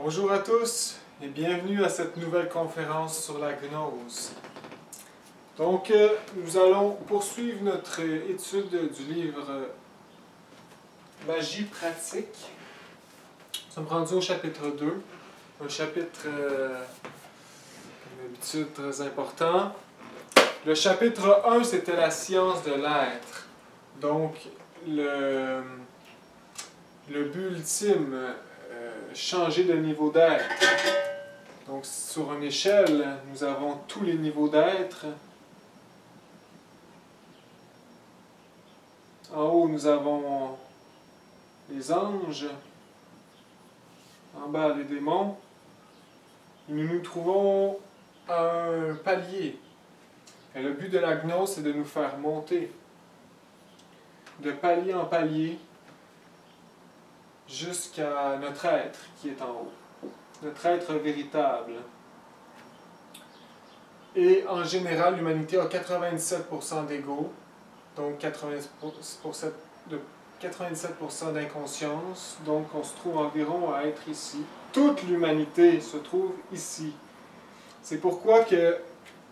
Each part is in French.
Bonjour à tous et bienvenue à cette nouvelle conférence sur la gnose. Donc, nous allons poursuivre notre étude du livre Magie pratique. Nous sommes rendus au chapitre 2, un chapitre, comme d'habitude, très important. Le chapitre 1, c'était la science de l'être. Donc, le but ultime, changer de niveau d'être. Donc, sur une échelle, nous avons tous les niveaux d'être. En haut, nous avons les anges. En bas, les démons. Nous nous trouvons à un palier. Et le but de la gnose, c'est de nous faire monter de palier en palier jusqu'à notre être qui est en haut. Notre être véritable. Et en général, l'humanité a 97% d'ego, donc 97% d'inconscience, donc on se trouve environ à être ici. Toute l'humanité se trouve ici. C'est pourquoi que,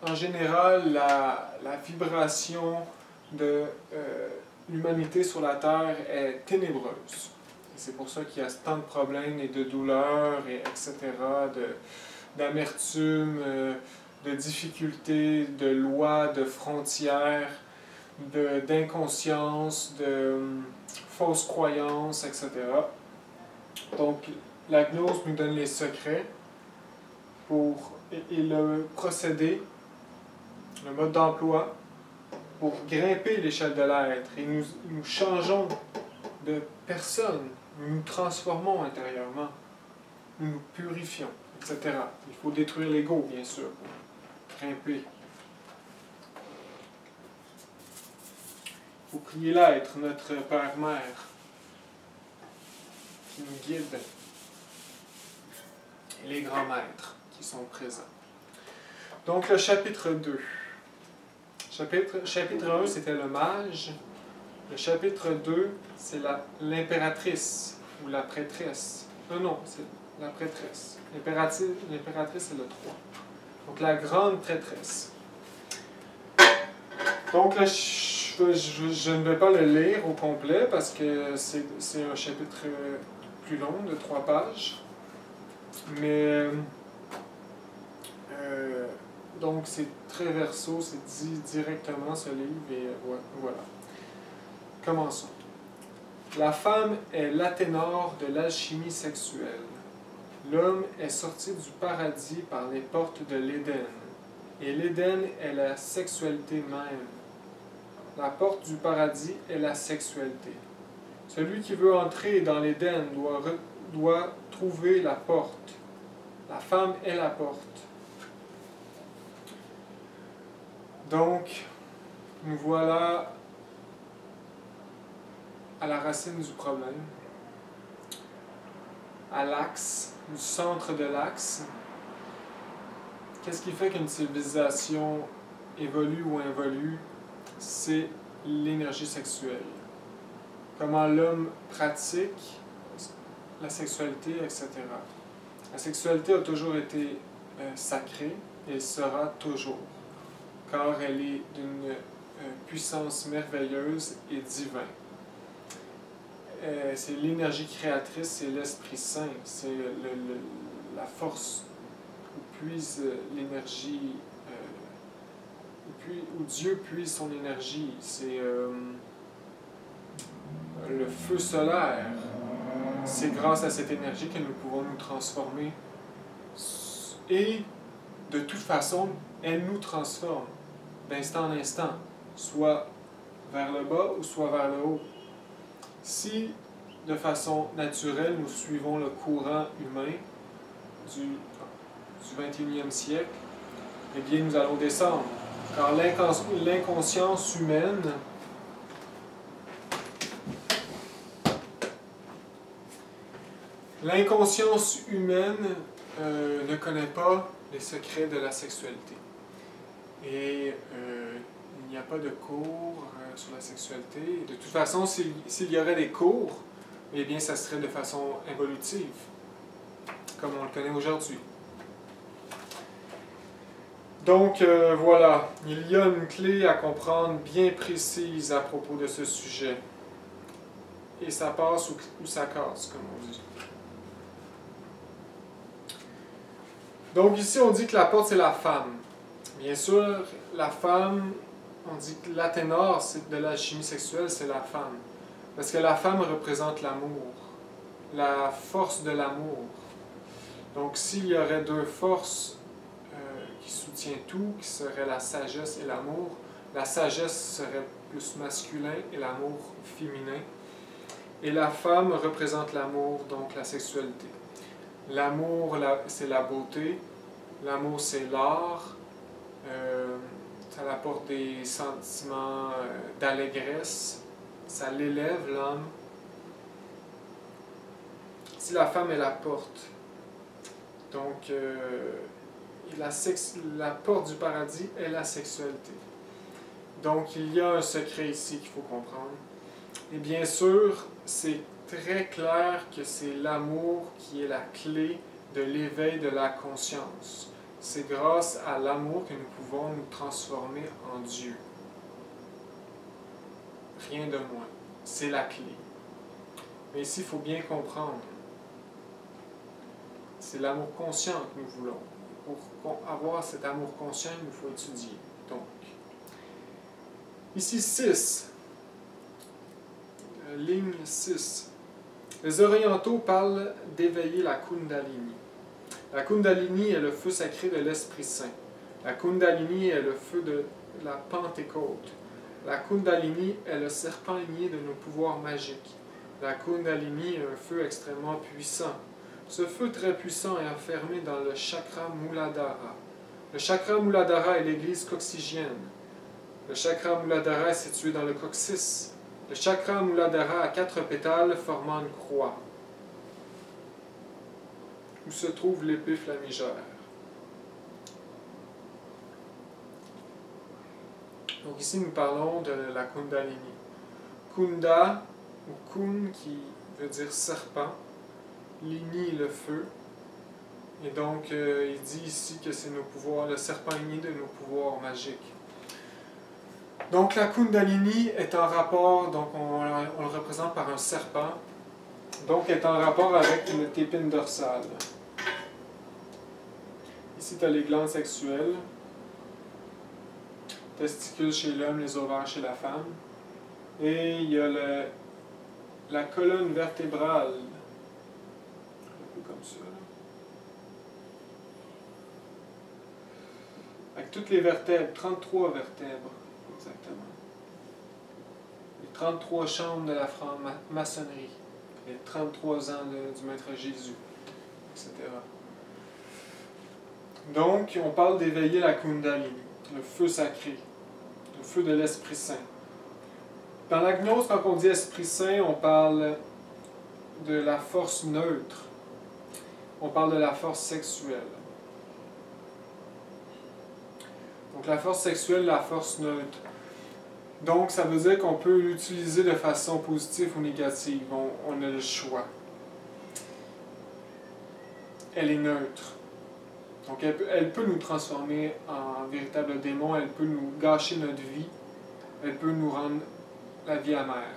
en général, la vibration de l'humanité sur la Terre est ténébreuse. C'est pour ça qu'il y a tant de problèmes et de douleurs, et etc., d'amertume, de difficultés, de lois, de frontières, d'inconscience, de fausses croyances, etc. Donc, la gnose nous donne les secrets et le procédé, le mode d'emploi pour grimper l'échelle de l'être. Et nous changeons de personne. Nous nous transformons intérieurement, nous nous purifions, etc. Il faut détruire l'ego, bien sûr, pour grimper. Il faut prier l'être, notre Père-Mère, qui nous guide, et les grands maîtres qui sont présents. Donc, le chapitre 2. Chapitre 1, c'était le mage. Le chapitre 2, c'est l'impératrice ou la prêtresse. Non, c'est la prêtresse. L'impératrice, c'est le 3. Donc, la grande prêtresse. Donc, là, je ne vais pas le lire au complet parce que c'est un chapitre plus long, de 3 pages. Mais, donc, c'est très verso, c'est dit directement ce livre et voilà. Commençons. La femme est l'Athénor de l'alchimie sexuelle. L'homme est sorti du paradis par les portes de l'Éden. Et l'Éden est la sexualité même. La porte du paradis est la sexualité. Celui qui veut entrer dans l'Éden doit trouver la porte. La femme est la porte. Donc, nous voilà à la racine du problème, à l'axe, du centre de l'axe. Qu'est-ce qui fait qu'une civilisation évolue ou involue? C'est l'énergie sexuelle. Comment l'homme pratique la sexualité, etc. La sexualité a toujours été sacrée et sera toujours, car elle est d'une puissance merveilleuse et divine. C'est l'énergie créatrice, c'est l'Esprit Saint, c'est la force où puise l'énergie, où Dieu puise son énergie, c'est le feu solaire. C'est grâce à cette énergie que nous pouvons nous transformer. Et de toute façon, elle nous transforme d'instant en instant, soit vers le bas ou soit vers le haut. Si, de façon naturelle, nous suivons le courant humain du 21e siècle, eh bien, nous allons descendre. Car l'inconscience humaine ne connaît pas les secrets de la sexualité. Et il n'y a pas de cours sur la sexualité. Et de toute façon, s'il y aurait des cours, eh bien, ça serait de façon évolutive. comme on le connaît aujourd'hui. Donc voilà, il y a une clé à comprendre bien précise à propos de ce sujet. Et ça passe ou ça casse, comme on dit. Donc ici, on dit que la porte, c'est la femme. Bien sûr, la femme, on dit que l'athénor de l'alchimie sexuelle, c'est la femme. Parce que la femme représente l'amour, la force de l'amour. Donc s'il y aurait deux forces qui soutiennent tout, qui seraient la sagesse et l'amour, la sagesse serait plus masculin et l'amour féminin. Et la femme représente l'amour, donc la sexualité. L'amour, c'est la beauté. L'amour, c'est l'art. Ça apporte des sentiments d'allégresse. Ça l'élève, l'âme. Si la femme est la porte, donc la porte du paradis est la sexualité. Donc il y a un secret ici qu'il faut comprendre. Et bien sûr, c'est très clair que c'est l'amour qui est la clé de l'éveil de la conscience. C'est grâce à l'amour que nous pouvons nous transformer en Dieu. Rien de moins. C'est la clé. Mais ici, il faut bien comprendre. C'est l'amour conscient que nous voulons. Pour avoir cet amour conscient, il nous faut étudier. Donc, ici 6. Ligne 6. Les orientaux parlent d'éveiller la Kundalini. La Kundalini est le feu sacré de l'Esprit Saint. La Kundalini est le feu de la Pentecôte. La Kundalini est le serpent ailé de nos pouvoirs magiques. La Kundalini est un feu extrêmement puissant. Ce feu très puissant est enfermé dans le chakra Muladhara. Le chakra Muladhara est l'église coccygienne. Le chakra Muladhara est situé dans le coccyx. Le chakra Muladhara a 4 pétales formant une croix, où se trouve l'épée flamigère. Donc ici, nous parlons de la Kundalini. Kunda, ou Kun, qui veut dire serpent. Lini, le feu. Et donc, il dit ici que c'est nos pouvoirs, le serpent ailé de nos pouvoirs magiques. Donc, la Kundalini est en rapport, donc on le représente par un serpent, donc est en rapport avec notre épine dorsale. Ici, tu as les glandes sexuelles, testicules chez l'homme, les ovaires chez la femme. Et il y a la colonne vertébrale, un peu comme ça. Avec toutes les vertèbres, 33 vertèbres, exactement. Les 33 chambres de la franc-maçonnerie, les 33 ans du Maître Jésus, etc. Donc, on parle d'éveiller la Kundalini, le feu sacré, le feu de l'Esprit Saint. Dans la gnose, quand on dit Esprit Saint, on parle de la force neutre. On parle de la force sexuelle. Donc la force sexuelle, la force neutre. Donc ça veut dire qu'on peut l'utiliser de façon positive ou négative. On a le choix. Elle est neutre. Donc elle peut nous transformer en véritable démon, elle peut nous gâcher notre vie, elle peut nous rendre la vie amère.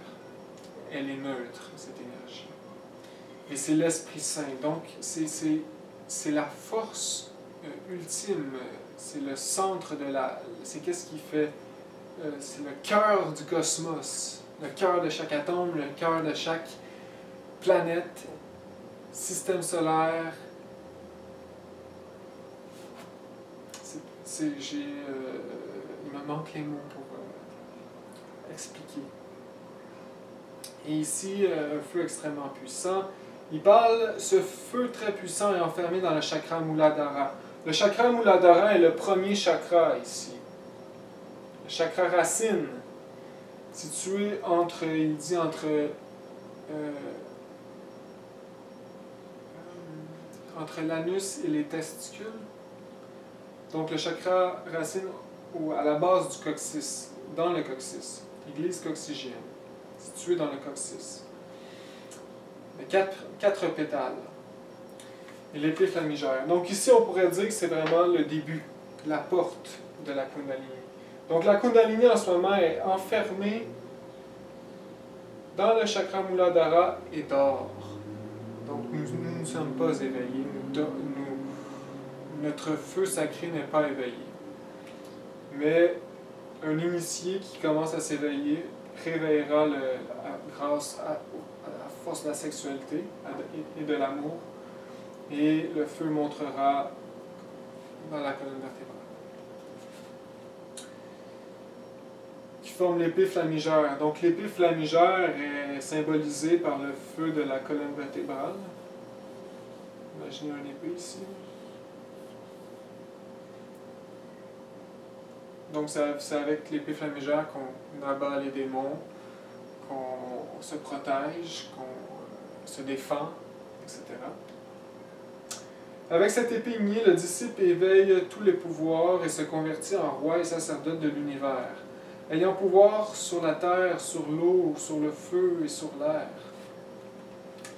Elle est neutre, cette énergie. Et c'est l'Esprit Saint. Donc c'est la force ultime, c'est le centre de la... C'est qu'est-ce qui fait... c'est le cœur du cosmos, le cœur de chaque atome, le cœur de chaque planète, système solaire. Il me manque les mots pour expliquer. Et ici, un feu extrêmement puissant. Il parle, ce feu très puissant est enfermé dans le chakra Muladhara. Le chakra Muladhara est le premier chakra ici. Le chakra racine, situé entre, il dit entre l'anus et les testicules. Donc le chakra racine à la base du coccyx, dans le coccyx, église coccygienne, située dans le coccyx. 4 pétales. et l'épée flamigère. Donc ici, on pourrait dire que c'est vraiment le début, la porte de la Kundalini. Donc la Kundalini, en ce moment, est enfermée dans le chakra Muladhara et dort. Donc nous ne sommes pas éveillés, notre feu sacré n'est pas éveillé. Mais un initié qui commence à s'éveiller réveillera grâce à la force de la sexualité et de l'amour, et le feu montrera dans la colonne vertébrale. Qui forme l'épée flamigère. Donc l'épée flamigère est symbolisée par le feu de la colonne vertébrale. Imaginez une épée ici. Donc c'est avec l'épée flamigère qu'on abat les démons, qu'on se protège, qu'on se défend, etc. Avec cette épée ignée, le disciple éveille tous les pouvoirs et se convertit en roi et sacerdote de l'univers, ayant pouvoir sur la terre, sur l'eau, sur le feu et sur l'air.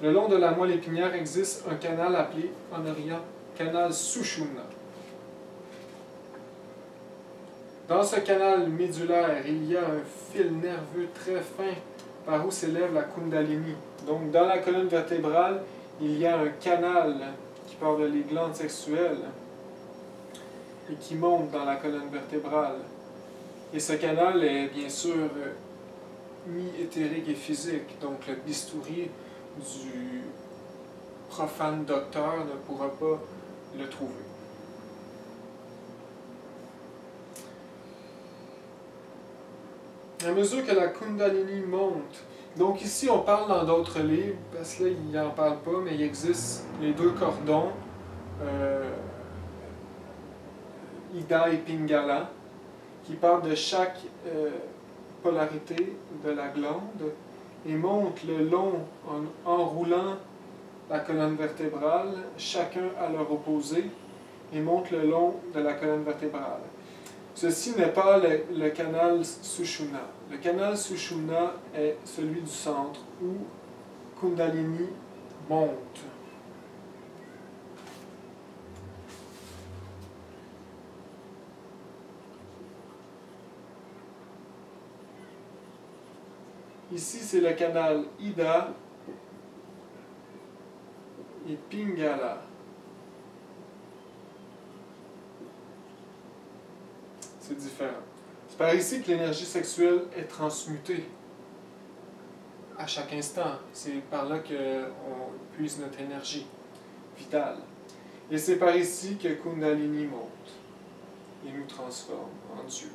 Le long de la moelle épinière existe un canal appelé en Orient canal Sushumna. Dans ce canal médulaire, il y a un fil nerveux très fin par où s'élève la Kundalini. Donc, dans la colonne vertébrale, il y a un canal qui part de les glandes sexuelles et qui monte dans la colonne vertébrale. Et ce canal est bien sûr mi-éthérique et physique. Donc, le bistouri du profane docteur ne pourra pas le trouver. À mesure que la Kundalini monte, donc ici on parle dans d'autres livres, parce que là il n'en parle pas, mais il existe les deux cordons, Ida et Pingala, qui partent de chaque polarité de la glande et montent le long en enroulant la colonne vertébrale, chacun à leur opposé, et montent le long de la colonne vertébrale. Ceci n'est pas le canal Sushumna. Le canal Sushumna est celui du centre où Kundalini monte. Ici, c'est le canal Ida et Pingala. C'est différent. C'est par ici que l'énergie sexuelle est transmutée à chaque instant. C'est par là qu'on puise notre énergie vitale. Et c'est par ici que Kundalini monte et nous transforme en Dieu.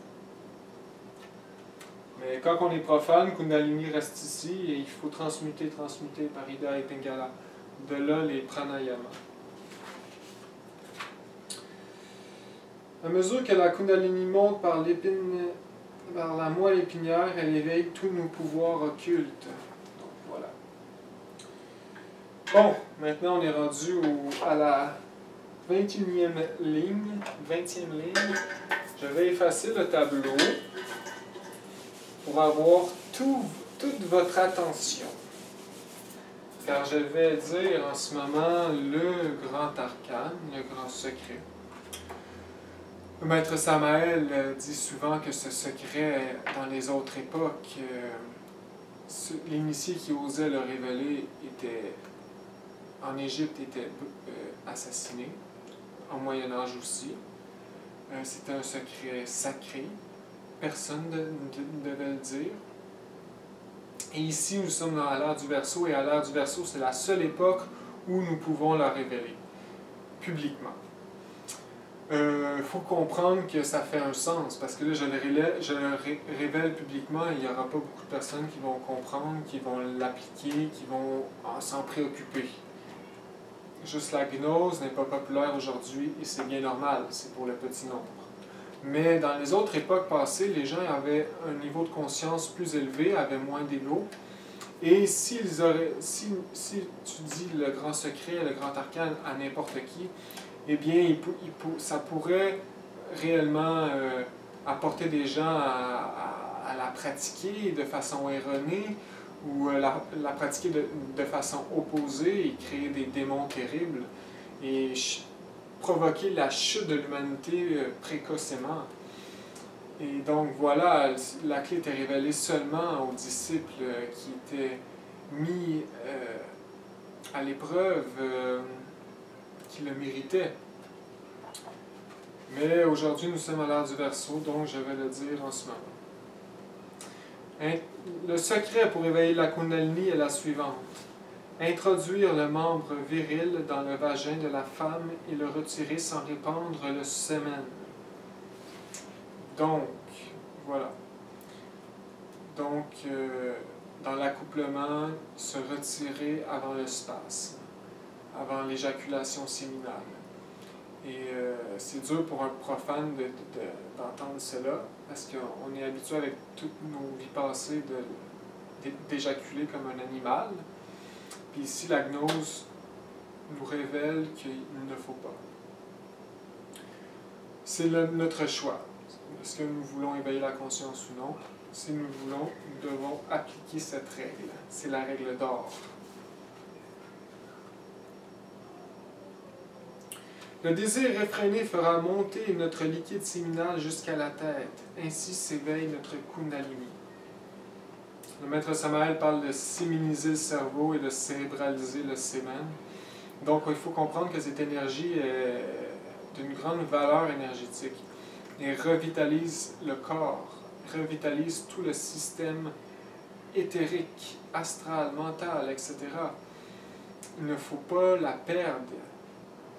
Mais quand on est profane, Kundalini reste ici et il faut transmuter par Ida et Pingala. De là les pranayamas. À mesure que la Kundalini monte par la moelle épinière, elle éveille tous nos pouvoirs occultes. Donc voilà. Bon, maintenant on est rendu à la 21e ligne. Je vais effacer le tableau pour avoir toute votre attention. Car je vais dire en ce moment le grand arcane, le grand secret. Maître Samael dit souvent que ce secret, dans les autres époques, l'initié qui osait le révéler en Égypte était assassiné, au Moyen-Âge aussi. C'était un secret sacré, personne ne devait le dire. Et ici, nous sommes à l'ère du Verseau, et à l'ère du Verseau, c'est la seule époque où nous pouvons le révéler, publiquement. Faut comprendre que ça fait un sens, parce que là, je le révèle publiquement, et il n'y aura pas beaucoup de personnes qui vont comprendre, qui vont l'appliquer, qui vont s'en préoccuper. Juste la gnose n'est pas populaire aujourd'hui, et c'est bien normal, c'est pour le petit nombre. Mais dans les autres époques passées, les gens avaient un niveau de conscience plus élevé, avaient moins d'ego, et si tu dis le grand secret, le grand arcane à n'importe qui, eh bien, ça pourrait réellement apporter des gens à la pratiquer de façon erronée ou la pratiquer de façon opposée et créer des démons terribles. et provoquer la chute de l'humanité précocement. Et donc voilà, la clé était révélée seulement aux disciples qui étaient mis à l'épreuve, qui le méritaient. Mais aujourd'hui, nous sommes à l'heure du Verseau, donc je vais le dire en ce moment. Le secret pour éveiller la Kundalini est la suivante. Introduire le membre viril dans le vagin de la femme et le retirer sans répandre le semen. Donc, voilà. Donc, dans l'accouplement, se retirer avant le spasme, avant l'éjaculation séminale. Et c'est dur pour un profane d'entendre cela, parce qu'on est habitué avec toutes nos vies passées d'éjaculer comme un animal. Puis ici, la gnose nous révèle qu'il ne faut pas. C'est notre choix. Est-ce que nous voulons éveiller la conscience ou non? Si nous voulons, nous devons appliquer cette règle. C'est la règle d'or. Le désir réfréné fera monter notre liquide séminal jusqu'à la tête. Ainsi s'éveille notre Kundalini. Le maître Samael parle de séminiser le cerveau et de cérébraliser le sémen. Donc il faut comprendre que cette énergie est d'une grande valeur énergétique et revitalise le corps, revitalise tout le système éthérique, astral, mental, etc. Il ne faut pas la perdre.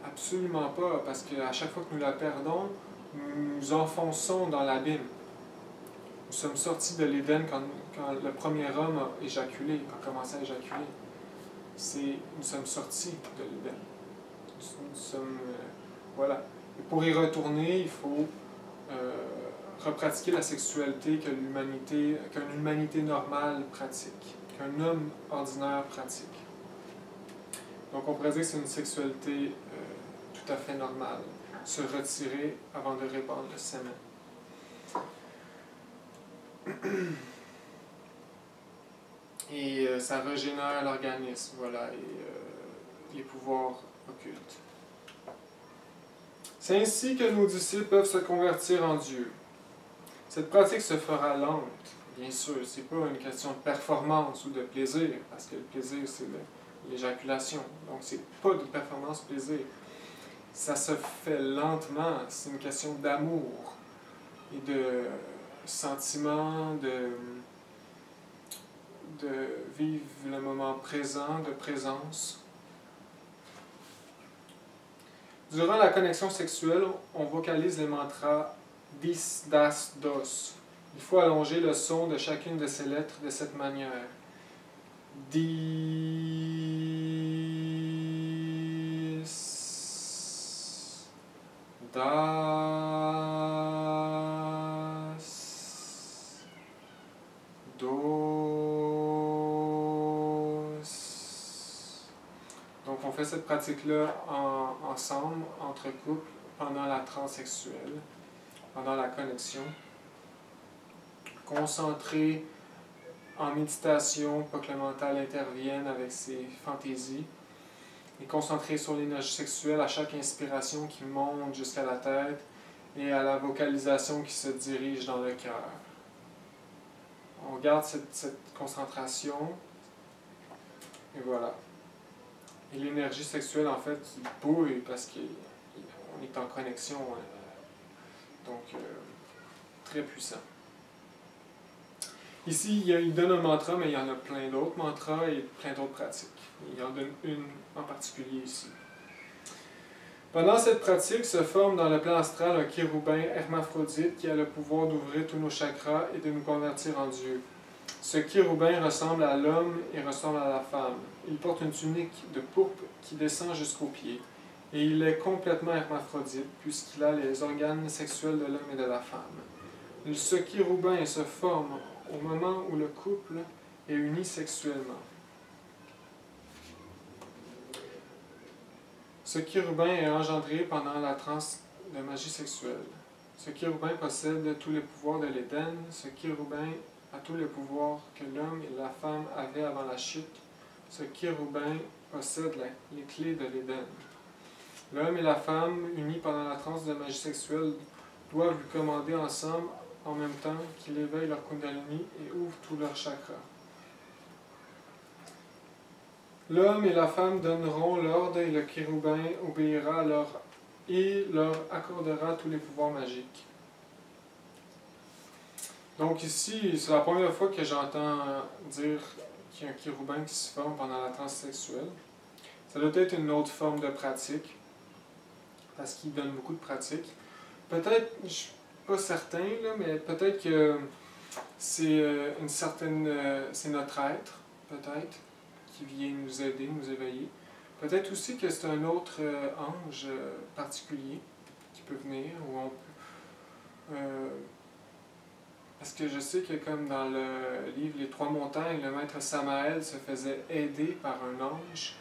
Absolument pas, parce qu'à chaque fois que nous la perdons, nous nous enfonçons dans l'abîme. Nous sommes sortis de l'Éden quand le premier homme a éjaculé, a commencé à éjaculer. Nous sommes sortis de l'Éden. Nous sommes... voilà. Et pour y retourner, il faut repratiquer la sexualité qu'une humanité normale pratique, qu'un homme ordinaire pratique. Donc on pourrait dire que c'est une sexualité tout à fait normale. Se retirer avant de répandre le sémen. Et ça régénère l'organisme, voilà, et les pouvoirs occultes. C'est ainsi que nos disciples peuvent se convertir en Dieu. Cette pratique se fera lente, bien sûr. Ce n'est pas une question de performance ou de plaisir, parce que le plaisir, c'est l'éjaculation. Donc, ce n'est pas de performance-plaisir. Ça se fait lentement. C'est une question d'amour et de sentiment, de vivre le moment présent, de présence. Durant la connexion sexuelle, on vocalise les mantras dis, das, dos. Il faut allonger le son de chacune de ces lettres de cette manière. Dis, das, dos. Donc on fait cette pratique-là ensemble, entre couples, pendant la transe sexuelle, pendant la connexion. Concentré en méditation, pas que le mental intervienne avec ses fantaisies, et concentré sur l'énergie sexuelle à chaque inspiration qui monte jusqu'à la tête et à la vocalisation qui se dirige dans le cœur. On garde cette concentration, et voilà. Et l'énergie sexuelle, en fait, qui bouille parce qu'on est en connexion, donc très puissant. Ici, il donne un mantra, mais il y en a plein d'autres mantras et plein d'autres pratiques. Il en donne une en particulier ici. Pendant cette pratique, se forme dans le plan astral un chérubin hermaphrodite qui a le pouvoir d'ouvrir tous nos chakras et de nous convertir en Dieu. Ce chérubin ressemble à l'homme et ressemble à la femme. Il porte une tunique de pourpre qui descend jusqu'aux pieds. Et il est complètement hermaphrodite, puisqu'il a les organes sexuels de l'homme et de la femme. Ce chérubin se forme au moment où le couple est uni sexuellement. Ce chérubin est engendré pendant la transe de magie sexuelle. Ce chérubin possède tous les pouvoirs de l'Éden. Ce chérubin a tous les pouvoirs que l'homme et la femme avaient avant la chute. Ce chérubin possède les clés de l'Éden. L'homme et la femme, unis pendant la transe de magie sexuelle, doivent lui commander ensemble en même temps qu'ils éveillent leur kundalini et ouvrent tous leurs chakras. L'homme et la femme donneront l'ordre et le chérubin obéira et leur accordera tous les pouvoirs magiques. Donc ici, c'est la première fois que j'entends dire qu'il y a un chérubin qui se forme pendant la transe sexuelle. Ça doit être une autre forme de pratique, parce qu'il donne beaucoup de pratique. Peut-être, je ne suis pas certain, là, mais peut-être que c'est c'est notre être, peut-être, qui vient nous aider, nous éveiller. Peut-être aussi que c'est un autre ange particulier qui peut venir, ou on peut... parce que je sais que comme dans le livre Les Trois Montagnes, le maître Samael se faisait aider par un ange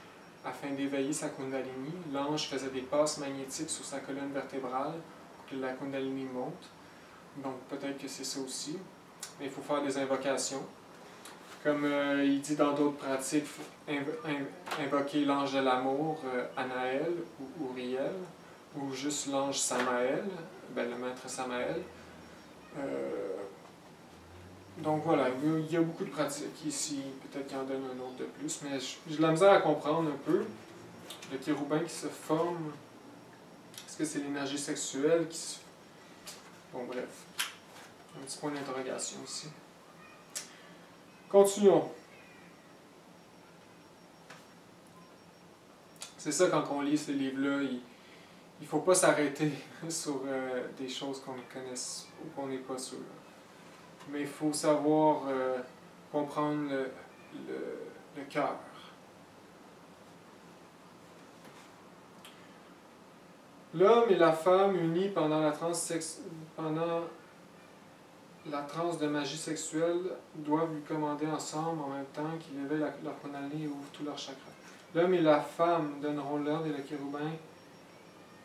afin d'éveiller sa Kundalini. L'ange faisait des passes magnétiques sur sa colonne vertébrale pour que la Kundalini monte. Donc peut-être que c'est ça aussi. Mais il faut faire des invocations. Comme il dit dans d'autres pratiques, invoquer l'ange de l'amour, Anaël ou Uriel, ou juste l'ange Samael, ben, le maître Samael. Donc voilà, il y a beaucoup de pratiques ici, peut-être qu'il y en donne un autre de plus, mais j'ai de la misère à comprendre un peu. Le chérubin qui se forme, est-ce que c'est l'énergie sexuelle qui se... Bon bref, un petit point d'interrogation ici. Continuons. C'est ça quand on lit ce livre-là, il ne faut pas s'arrêter sur des choses qu'on ne connaisse ou qu'on n'est pas sûr. Mais il faut savoir comprendre le cœur. L'homme et la femme unis pendant la transe de magie sexuelle doivent lui commander ensemble en même temps qu'ils éveillent leur kundalini et ouvrent tous leurs chakras. L'homme et la femme donneront l'ordre et le chérubin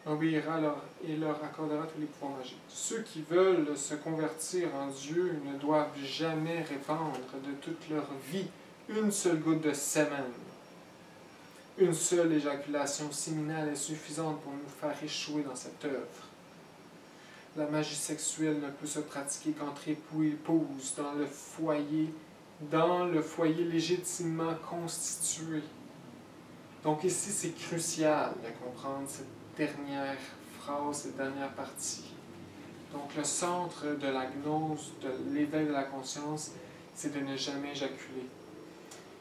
obéira et leur accordera tous les pouvoirs magiques. Ceux qui veulent se convertir en Dieu ne doivent jamais répandre de toute leur vie une seule goutte de sémen. Une seule éjaculation séminale est suffisante pour nous faire échouer dans cette œuvre. La magie sexuelle ne peut se pratiquer qu'entre époux et épouse dans le foyer légitimement constitué. Donc ici, c'est crucial de comprendre cette dernière phrase, cette dernière partie. Donc le centre de la gnose, de l'éveil de la conscience, c'est de ne jamais éjaculer.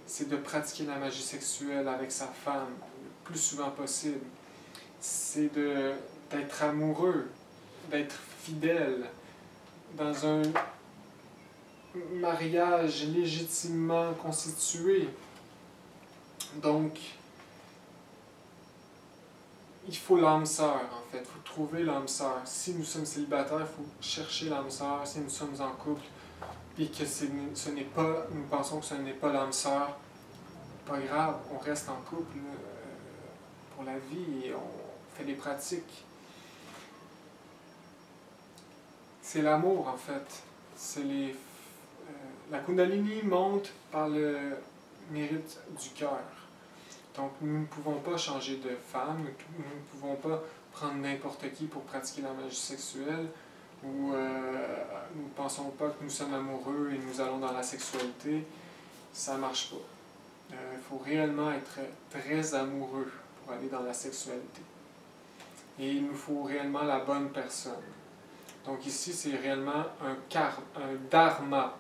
C'est de pratiquer la magie sexuelle avec sa femme le plus souvent possible. C'est d'être amoureux, d'être fidèle dans un mariage légitimement constitué. Donc, il faut l'âme sœur, en fait. Il faut trouver l'âme sœur. Si nous sommes célibataires, il faut chercher l'âme sœur. Si nous sommes en couple, et que nous pensons que ce n'est pas l'âme sœur, pas grave, on reste en couple pour la vie et on fait des pratiques. C'est l'amour, en fait. La Kundalini monte par le mérite du cœur. Donc, nous ne pouvons pas changer de femme, nous ne pouvons pas prendre n'importe qui pour pratiquer la magie sexuelle, ou nous ne pensons pas que nous sommes amoureux et nous allons dans la sexualité. Ça ne marche pas. Il faut réellement être très amoureux pour aller dans la sexualité. Et il nous faut réellement la bonne personne. Donc ici, c'est réellement un dharma,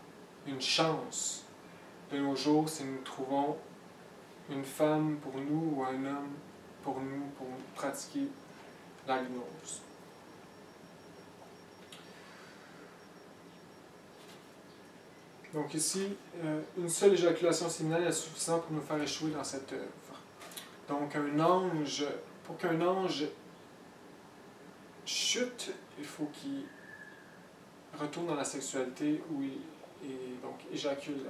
une chance de nos jours si nous trouvons une femme pour nous ou un homme pour nous, pour pratiquer la gnose. Donc ici, une seule éjaculation séminale est suffisante pour nous faire échouer dans cette œuvre. Donc pour qu'un ange chute, il faut qu'il retourne dans la sexualité où donc éjacule.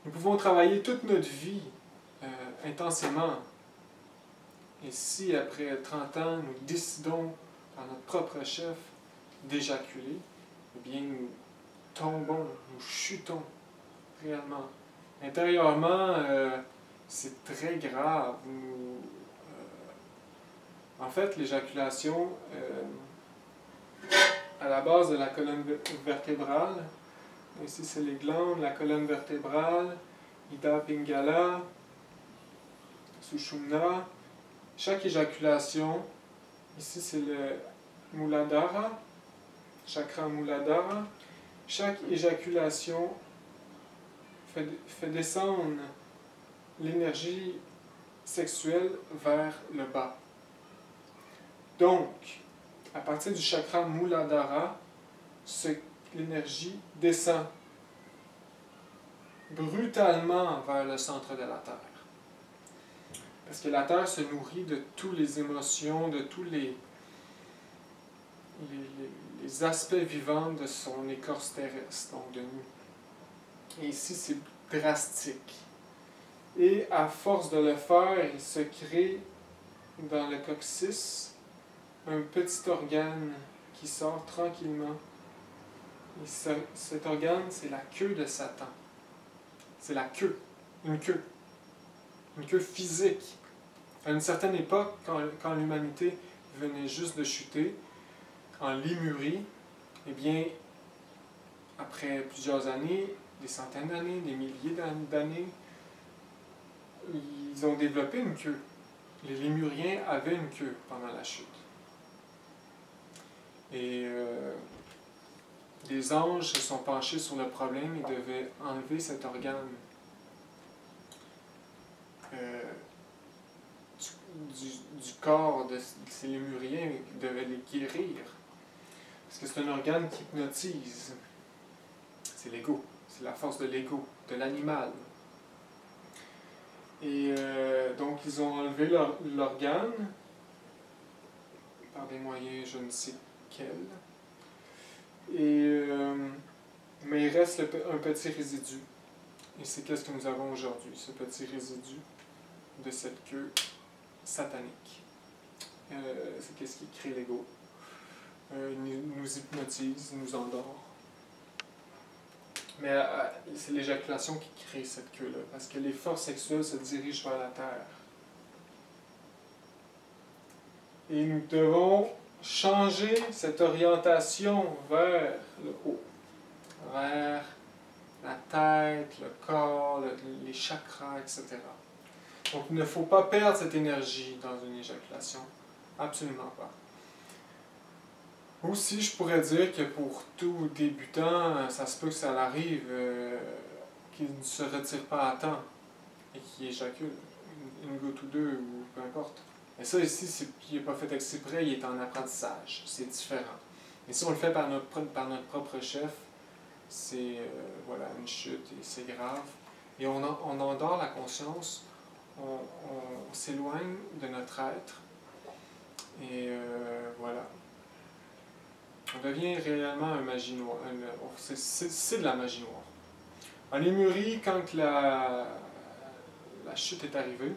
Nous pouvons travailler toute notre vie intensément. Et si après 30 ans, nous décidons par notre propre chef d'éjaculer, eh bien nous tombons, nous chutons réellement Intérieurement, c'est très grave. En fait, l'éjaculation, à la base de la colonne vertébrale, ici c'est les glandes, la colonne vertébrale, Ida Pingala, Sushumna. Chaque éjaculation, ici c'est le Muladhara, chakra Muladhara. Chaque éjaculation fait descendre l'énergie sexuelle vers le bas. Donc, à partir du chakra Muladhara, l'énergie descend brutalement vers le centre de la Terre. Parce que la Terre se nourrit de toutes les émotions, de tous les aspects vivants de son écorce terrestre, donc de nous. Et ici, c'est drastique. Et à force de le faire, il se crée dans le coccyx un petit organe qui sort tranquillement. Et cet organe, c'est la queue de Satan. C'est la queue, une queue. Une queue physique. À une certaine époque, quand l'humanité venait juste de chuter, en Lémurie, eh bien, après plusieurs années, des centaines d'années, des milliers d'années, ils ont développé une queue. Les Lémuriens avaient une queue pendant la chute. Et les anges se sont penchés sur le problème et devaient enlever cet organe du corps de ces Lémuriens, ils devaient les guérir. Parce que c'est un organe qui hypnotise. C'est l'ego. C'est la force de l'ego, de l'animal. Et donc, ils ont enlevé l'organe par des moyens je ne sais quels. Et, mais il reste un petit résidu. Et c'est qu'est-ce que nous avons aujourd'hui, ce petit résidu de cette queue satanique. C'est qu'est-ce qui crée l'ego. Il nous hypnotise, il nous endort. Mais c'est l'éjaculation qui crée cette queue-là, parce que les forces sexuelles se dirigent vers la terre. Et nous devons changer cette orientation vers le haut, vers la tête, le corps, les chakras, etc. Donc il ne faut pas perdre cette énergie dans une éjaculation, absolument pas. Aussi, je pourrais dire que pour tout débutant, ça se peut que ça arrive qu'il ne se retire pas à temps et qu'il éjacule une goutte ou deux, ou peu importe. Mais ça ici, il n'est pas fait exprès, il est en apprentissage, c'est différent. Mais si on le fait par notre propre chef, c'est voilà, une chute et c'est grave. Et on endort la conscience, on s'éloigne de notre être, et voilà. On devient réellement un magie noire. C'est de la magie noire. En Lémurie, quand la chute est arrivée,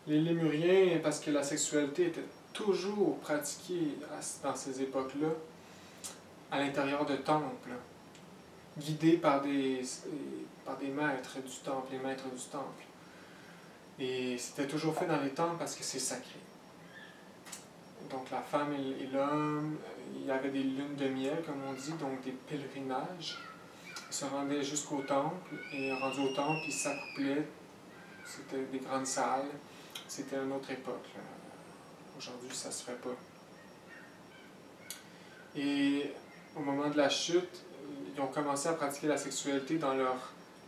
les Lémuriens, parce que la sexualité était toujours pratiquée dans ces époques-là, à l'intérieur de temples, guidés par des maîtres du temple, les maîtres du temple. Et c'était toujours fait dans les temples parce que c'est sacré. Donc la femme et l'homme, il y avait des lunes de miel, comme on dit, donc des pèlerinages. Ils se rendaient jusqu'au temple, et rendus au temple, ils s'accouplaient. C'était des grandes salles. C'était une autre époque. Aujourd'hui, ça ne se ferait pas. Et au moment de la chute, ils ont commencé à pratiquer la sexualité dans leur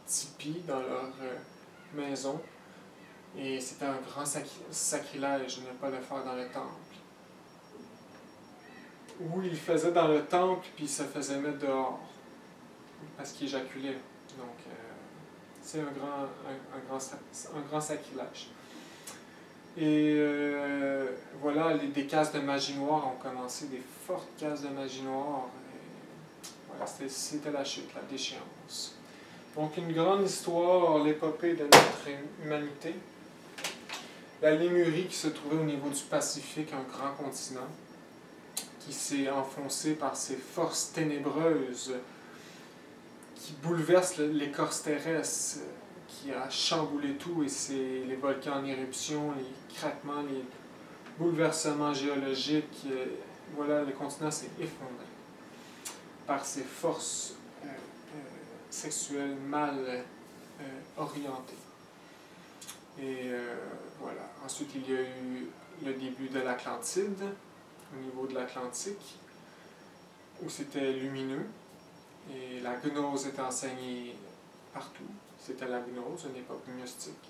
tipi, dans leur maison. Et c'était un grand sacrilège de ne pas le faire dans le temple. Ou ils le faisaient dans le temple, puis ils se faisaient mettre dehors, parce qu'ils éjaculaient. Donc, c'est un grand sacrilège. Et voilà, des cases de magie noire ont commencé, des fortes cases de magie noire. Voilà, c'était la chute, la déchéance. Donc, une grande histoire, l'épopée de notre humanité. La Lémurie qui se trouvait au niveau du Pacifique, un grand continent, qui s'est enfoncé par ces forces ténébreuses qui bouleverse l'écorce terrestre, qui a chamboulé tout, et c'est les volcans en éruption, les craquements, les bouleversements géologiques. Voilà, le continent s'est effondré par ces forces sexuelles mal orientées. Et voilà. Ensuite, il y a eu le début de l'Atlantide, au niveau de l'Atlantique, où c'était lumineux, et la gnose était enseignée partout. C'était la gnose, une époque gnostique.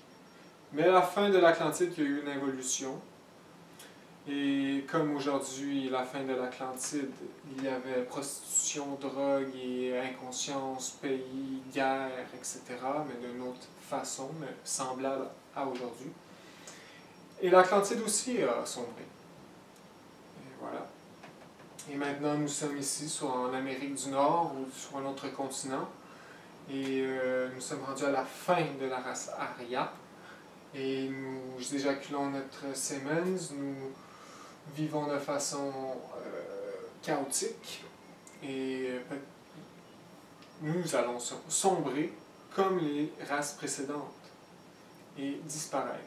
Mais à la fin de l'Atlantide, il y a eu une évolution. Et comme aujourd'hui, la fin de l'Atlantide, il y avait prostitution, drogue et inconscience, pays, guerre, etc., mais d'une autre façon, mais semblable à aujourd'hui. Et l'Atlantide aussi a sombré. Et voilà. Et maintenant, nous sommes ici, soit en Amérique du Nord ou sur un autre continent. Et nous sommes rendus à la fin de la race Arya. Et nous éjaculons notre sémens, nous vivons de façon chaotique. Et nous allons sombrer comme les races précédentes et disparaître.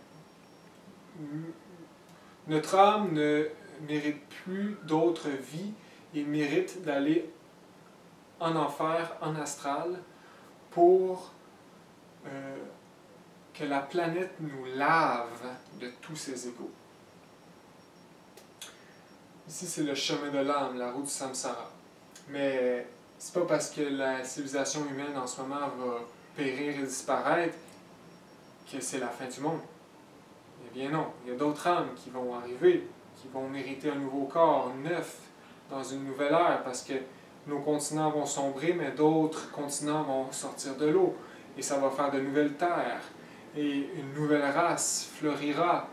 Notre âme ne mérite plus d'autre vie et mérite d'aller en enfer, en astral, pour que la planète nous lave de tous ses égaux. Ici, c'est le chemin de l'âme, la route du samsara. Mais c'est pas parce que la civilisation humaine en ce moment va périr et disparaître que c'est la fin du monde. Eh bien non, il y a d'autres âmes qui vont arriver, qui vont mériter un nouveau corps, neuf, dans une nouvelle ère, parce que nos continents vont sombrer, mais d'autres continents vont sortir de l'eau, et ça va faire de nouvelles terres, et une nouvelle race fleurira,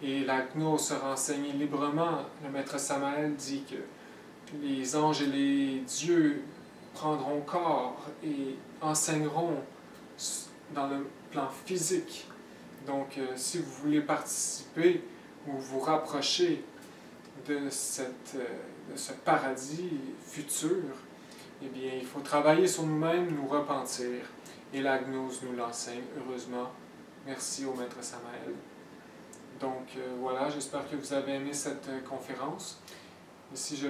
et la gnose sera enseignée librement. Le maître Samael dit que les anges et les dieux prendront corps et enseigneront dans le plan physique. Donc, si vous voulez participer ou vous rapprocher de ce paradis futur, eh bien, il faut travailler sur nous-mêmes, nous repentir. Et la gnose nous l'enseigne, heureusement. Merci au maître Samael. Donc, voilà, j'espère que vous avez aimé cette conférence. Ici, je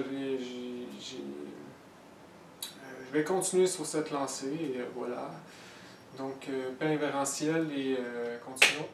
vais continuer sur cette lancée, et voilà. Donc, paix invérencielle et continuons.